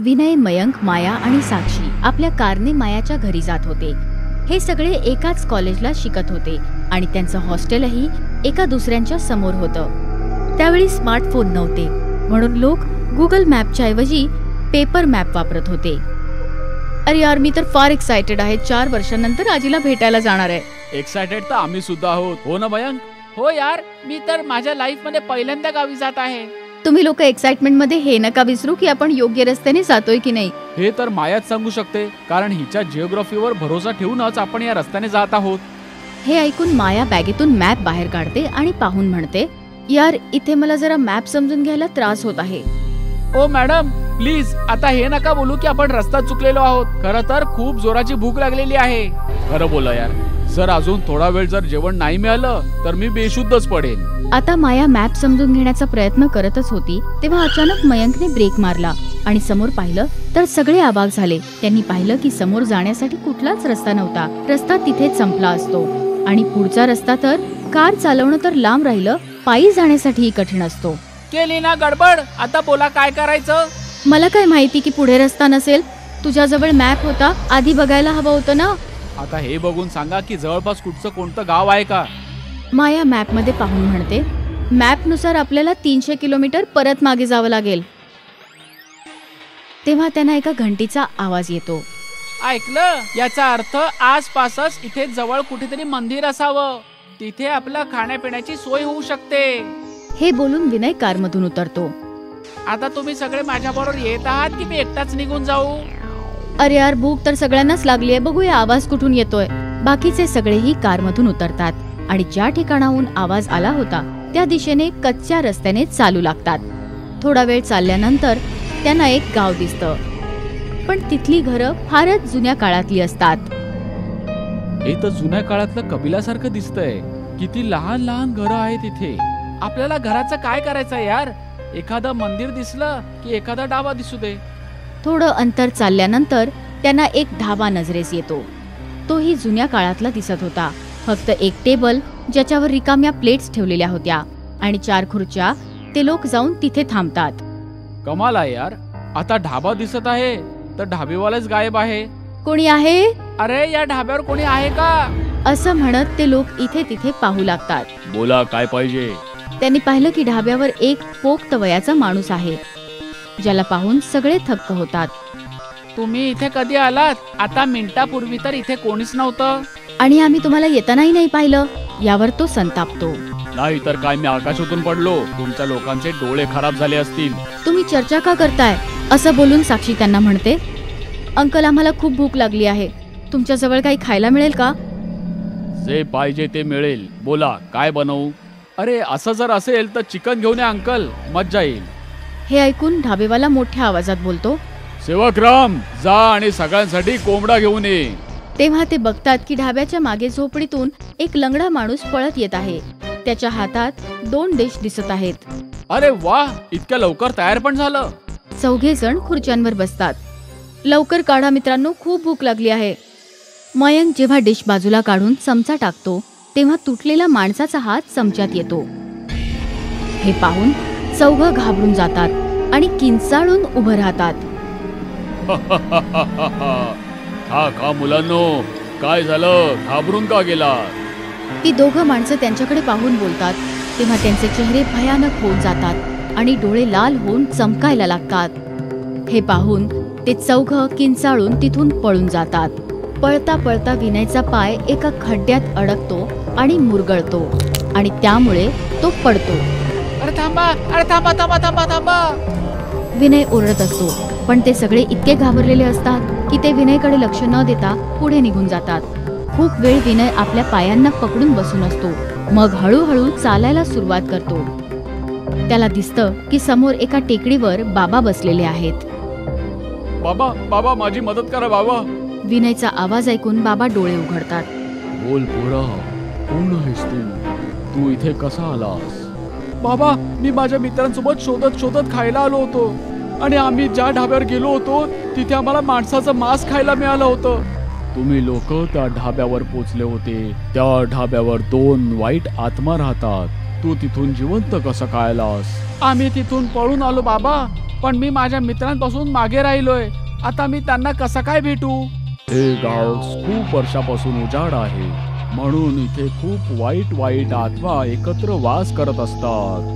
विनय, मयंक, माया आणि साक्षी आपल्या कारने मायाच्या घरी जात होते. हे सगळे एकाच कॉलेजला शिकत होते आणि त्यांचं हॉस्टेलही एका दुसऱ्यांच्या समोर होतं. त्यावेळी स्मार्टफोन नव्हते, म्हणून लोक गुगल मॅपच्या ऐवजी पेपर मॅप वापरत होते. अरे यार, मी तर फार एक्सायटेड आहे. 4 वर्षांनंतर आजीला भेटायला जाणार आहे. एक्सायटेड तर आम्ही सुद्धा आहोत. हो ना मयंक? हो यार, मी तर माझ्या लाईफ मध्ये पहिल्यांदा गावी जात आहे. तुम्ही लोक एक्साइटमेंट मध्ये हे नका विसरू की आपण योग्य रस्त्याने जातोय की नाही. हे तर मायाच सांगू शकते, कारण हिच्या जिओग्राफीवर भरोसा ठेवूनच आपण या रस्त्याने जात आहोत. हे ऐकून माया बॅगेतून मॅप बाहेर काढते आणि पाहून म्हणते, यार इथे मला जरा मॅप समजून घ्यायला त्रास होत आहे. ओ मॅडम, प्लीज आता हे नका बोलू की आपण रस्ता चुकलेलो आहोत. खरं तर खूप जोराची भूक लागलेली आहे. खरं बोला यार, जर अजून थोडा वेळ जर जेवण नाही मिळालं तर मी बेशुद्धच पडेन. आता माया मॅप समजून घेण्याचा प्रयत्न करतच होती तेव्हा अचानक मयंकने ब्रेक मारला आणि समोर पाहिलं तर सगळे अवाक झाले. त्यांनी पाहिलं की समोर जाण्यासाठी कुठलाच रस्ता नव्हता. रस्ता तिथेच संपला असतो आणि पुढचा रस्ता तर कार चालवणं तर लांब राहिलं, पायी जाण्यासाठीही कठीण असतो. केली ना गडबड, आता बोला काय करायचं. मला काय माहिती की पुढे रस्ता नसेल. तुझ्याजवळ मॅप होता, आधी बघायला हवं होतं ना. आता हे बघून सांगा की जवळपास कुठचं कोणतं गाव आहे का. माया मॅप मध्ये पाहून म्हणते, मॅप नुसार आपल्याला 300 किलोमीटर परत मागे जावं लागेल. तेव्हा त्यांना एका घंटीचा आवाज येतो. ऐकलं, याचा अर्थ आसपासच इथे जवळ कुठेतरी मंदिर असावं. तिथे आपल्या खाण्यापिण्याची सोय होऊ शकते. हे बोलून विनय कारमधून उतरतो. आता तुम्ही सगळे माझ्या बरोबर येत आहात की मी एकटाच निघून जाऊ. अरे यार, भूक तर सगळ्यांनाच लागली आहे. बघूया आवाज कुठून येतोय. बाकीचे सगळेही कारमधून उतरतात आणि ज्या ठिकाणाहून आवाज आला होता त्या दिशेने कच्च्या रस्त्याने चालू लागतात. थोडा वेळ चालल्यानंतर त्यांना एक गाव दिसतं, पण तिथली घरं फारच जुन्या काळातली असतात. हे तर जुन्या काळातलं कबिलासारखं दिसतंय. किती लहान लहान घरं आहेत इथे. आपल्याला घराचं काय करायचं यार. एखादं मंदिर दिसलं की एखादा डाबा दिसू दे. थोडं अंतर चालल्यानंतर त्यांना एक ढाबा नजरेस येतो. तोही जुन्या काळातला दिसत होता. फक्त एक टेबल ज्याच्यावर रिकाम्या प्लेट्स ठेवलेल्या होत्या आणि 4 खुर्च्या. ते लोक जाऊन तिथे थांबतात. कमाल आहे यार. आता ढाबा दिसत आहे तर ढाबेवालाच गायब आहे. कोणी आहे? अरे या ढाब्यावर कोणी आहे का, असं म्हणत ते लोक इथे तिथे पाहू लागतात. बोला काय पाहिजे. त्यांनी पाहिलं की ढाब्यावर एक पोक्त वयाचा माणूस आहे, ज्याला पाहून सगळे थक्क होतात. तुम्ही इथे कधी आलात? आता मिनिटापूर्वी तर इथे कोणीच नव्हतं. आणि आम्ही तुम्हाला येतानाही नाही पाहिलं. यावर तो संतापतो. नाही तर काय, मी आकाशातून पडलो. तुमच्या लोकांचे डोळे खराब झाले असतील. तुम्ही चर्चा का करताय? असं बोलून साक्षी त्यांना म्हणते, अंकल आम्हाला खूप भूक लागली आहे. तुमच्या जवळ काही खायला मिळेल का? जे पाहिजे ते मिळेल. बोला काय बनवू. अरे असं जर असेल तर चिकन घेऊन या अंकल, मज्जा येईल. हे ऐकून ढाबेवाला मोठ्या आवाजात बोलतो, सेवकराम जा आणि सगळ्यांसाठी कोंबडा घेऊन ये. तेव्हा ते बघतात की ढाब्याच्या मागे झोपडीतून एक लंगडा माणूस पळत येत आहे. त्याच्या हातात 2 डिश दिसत आहेत. अरे वा, इतक्या लवकर तयार पण झालं. 4 जण खुर्च्यांवर बसतात. लवकर काढा मित्रांनो, खूप भूक लागली आहे. मयंक जेव्हा डिश बाजूला काढून चमचा टाकतो तेव्हा तुटलेला माणसाचा हात चमच्यात येतो. हे पाहून 4 घाबरून जातात आणि किंचाळून उभं राहतात. खा खा मुलांनो, काय झालं, घाबरून का गेला. ती 2 माणसं त्यांच्याकडे पाहून बोलतात तेव्हा त्यांचे चेहरे भयानक होऊन जातात आणि डोळे लाल होऊन चमकायला लागतात. हे पाहून ते 4 किंचाळून तिथून पळून जातात. पळता पळता विनयचा पाय एका खड्ड्यात अडकतो आणि मुरगळतो आणि त्यामुळे तो पडतो. अरे थांबा, अरे थांबा थांबा थांबा थांबा. विनय ओरडत असतो, पण ते सगळे इतके घाबरलेले असतात की ते विनयकडे लक्ष न देता पुढे निघून जातात. खूप वेळ विनय आपल्या पायांना पकडून बसून असतो. मग हळूहळू चालायला सुरुवात करतो. त्याला दिसतं की समोर एका टेकडीवर बाबा बसलेले आहेत. बाबा बाबा माझी मदत करा बाबा. विनयचा आवाज ऐकून बाबा डोळे उघडतात. बोल पोरा, कोण आहेस तू? तू इथे कसा आलास? बाबा, मी माझ्या मित्रांसोबत शोधत शोधत खायला आलो होतो आणि आम्ही ज्या ढाब्यावर गेलो होतो तिथे आम्हाला माणसाचं मांस खायला मिळालं होतं. तुम्ही लोक त्या ढाब्यावर पोचले होते. त्या ढाब्यावर 2 वाईट आत्मा राहतात. तू तिथून जिवंत कसं काय आलास? आम्ही तिथून पळून आलो बाबा, पण मी माझ्या मित्रांपासून मागे राहिलोय. आता मी त्यांना कसं काय भेटू? हे गाव खूप वर्षापासून उजाड आहे, म्हणून इथे खूप वाईट वाईट आत्मा एकत्र वास करत असतात.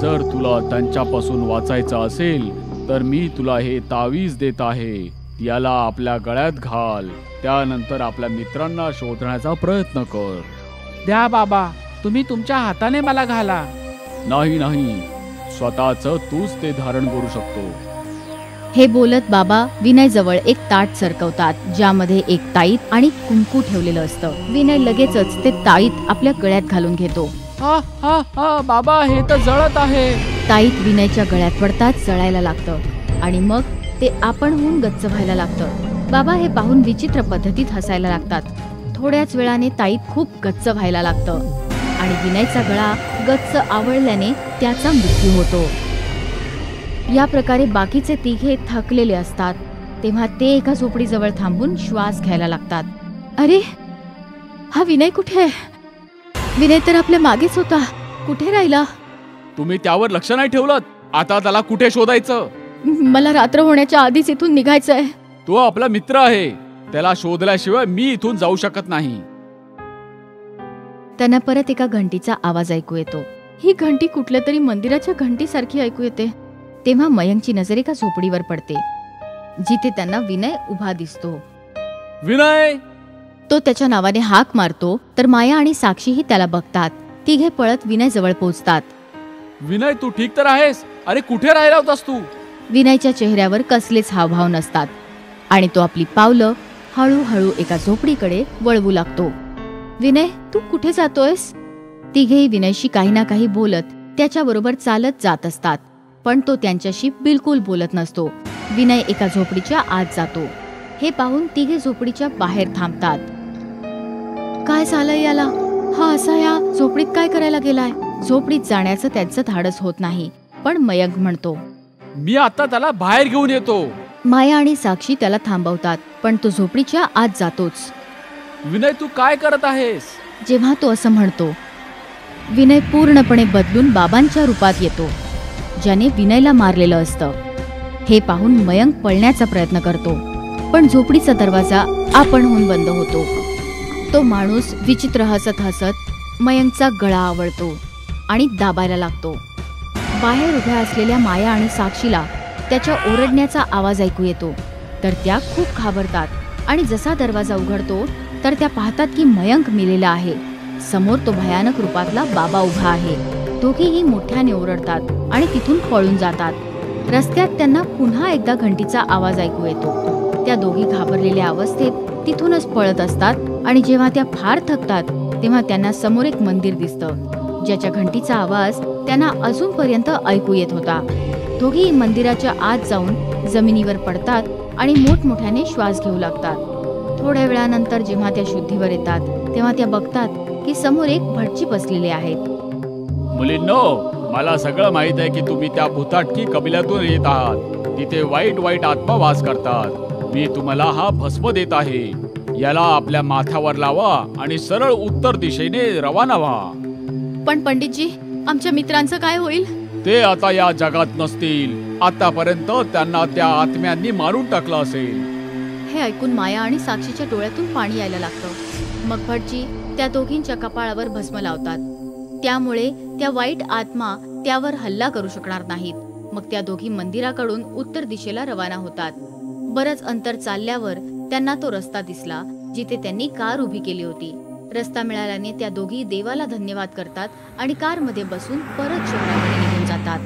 जर तुला त्यांच्यापासून वाचायचं असेल तर मी तुला हे तावीज देत आहे. याला आपल्या गळ्यात घाल, त्यानंतर आपल्या मित्रांना शोधण्याचा प्रयत्न कर. द्या बाबा, तुम्ही तुमच्या हाताने मला घाला. नाही नाही, स्वतःच तूच ते धारण करू शकतो. हे बोलत बाबा विनय जवळ एक ताट सरकवतात, ज्यामध्ये एक ताईत आणि कुंकू ठेवलेलं असतं. विनय लगेचच ते ताईत आपल्या गळ्यात घालून घेतो. हा हा हा बाबा, हे तर जळत आहे. ताईत विनयच्या गळ्यात पडताच जळायला लागतं आणि मग ते आपणहून गच्च व्हायला लागतं. बाबा हे पाहून विचित्र पद्धतीत हसायला लागतात. थोड्याच वेळाने ताईत खूप गच्च व्हायला लागतं आणि विनयचा गळा गच्च आवळल्याने त्याचा मृत्यू होतो. या प्रकारे बाकीचे तिघे थकलेले असतात. तेव्हा ते एका झोपडीजवळ थांबून श्वास घ्यायला लागतात. अरे, हा विनय कुठे आहे? विनय तर आपल्या मागेच होता, कुठे राहिला? तुम्ही त्यावर लक्ष नाही ठेवलं. आता त्याला कुठे शोधायचं? मला रात्र होण्याच्या आधीच इथून निघायचंय. तो आपला मित्र आहे, त्याला शोधल्याशिवाय मी इथून जाऊ शकत नाही. त्यांना परत एका घंटीचा आवाज ऐकू येतो. ही घंटी कुठल्या तरी मंदिराच्या घंटीसारखी ऐकू येते. तेव्हा मयंकची नजर एका झोपडीवर पडते, जिथे त्यांना विनय उभा दिसतो. विनय! तो त्याच्या नावाने हाक मारतो, तर माया आणि साक्षीही त्याला बघतात. तिघे पळत विनय जवळ पोहोचतात. विनय, तू ठीक तर आहेस? अरे, कुठे राहिला होतास तू? विनयच्या चेहऱ्यावर कसलेच हावभाव नसतात आणि तो आपली पावलं हळूहळू एका झोपडीकडे वळवू लागतो. विनय, तू कुठे जातोयस? तिघेही विनयशी काही ना काही बोलत त्याच्याबरोबर चालत जात असतात, पण तो त्यांच्याशी बिलकुल बोलत नसतो. विनय एका झोपडीच्या आत जातो. हे पाहून तिघे झोपडीच्या बाहेर थांबतात. काय झालंय याला? हा असा या झोपडीत काय करायला गेलाय? झोपडीत जाण्याचं त्यांचं धाडस होत नाही, पण मयंक म्हणतो, मी आता त्याला बाहेर घेऊन येतो. माया आणि साक्षी त्याला थांबवतात, पण तो झोपडीच्या आत जातोच. विनय, तू काय करत आहेस? जेव्हा तो असं म्हणतो, विनय पूर्णपणे बदलून बाबांच्या रूपात येतो, ज्याने विनयला मारलेलं असतं. हे पाहून मयंक पळण्याचा प्रयत्न करतो, पण झोपडीचा दरवाजा आपणहून बंद होतो. तो माणूस विचित्र हसत हसत मयंकचा गळा आवळतो आणि दाबायला लागतो. बाहेर उभ्या असलेल्या माया आणि साक्षीला त्याच्या ओरडण्याचा आवाज ऐकू येतो, तर त्या खूप घाबरतात आणि जसा दरवाजा उघडतो तर त्या पाहतात की मयंक मेलेला आहे. समोर तो भयानक रूपातला बाबा उभा आहे. दोघेही मोठ्याने ओरडतात आणि तिथून पळून जातात. रस्त्यात त्यांना पुन्हा एकदा घंटीचा आवाज ऐकू येतो. त्या दोघी घाबरलेल्या अवस्थेत तिथूनच पळत असतात आणि जेव्हा त्या फार थकतात तेव्हा त्यांना समोर एक मंदिर दिसतं, ज्याच्या घंटीचा आवाज त्यांना अजूनपर्यंत ऐकू येत होता. दोघी मंदिराच्या आत जाऊन जमिनीवर पडतात आणि मोठमोठ्याने श्वास घेऊ लागतात. थोड्या वेळानंतर जेव्हा त्या शुद्धीवर येतात तेव्हा त्या बघतात की समोर एक भटजी बसलेले आहेत. मुलींनो, मला सगळं माहित आहे की तुम्ही त्या भुताटकी कबिल्यातून येत आहात. तिथे वाईट वाईट आत्मा वास करतात. मी तुम्हाला हा भस्म देत आहे. याला आपल्या माथ्यावर लावा आणि सरळ उत्तर दिशेने रवाना व्हा. पण पंडितजी, आमच्या मित्रांचं काय होईल? ते आता या जगात नसतील. आतापर्यंत त्यांना त्या आत्म्यांनी मारून टाकलं असेल. हे ऐकून माया आणि साक्षीच्या डोळ्यातून पाणी यायला लागतं. मग भटजी त्या दोघींच्या कपाळावर भस्म लावतात. त्यामुळे त्या वाईट आत्मा त्यावर हल्ला करू शकणार नाहीत. मग त्या दोघी मंदिराकडून उत्तर दिशेला रवाना होतात. बरंच अंतर चालल्यावर त्यांना तो रस्ता दिसला, जिथे त्यांनी कार उभी केली होती. रस्ता मिळाल्याने त्या दोघी देवाला धन्यवाद करतात आणि कारमध्ये बसून परत शहराकडे निघून जातात.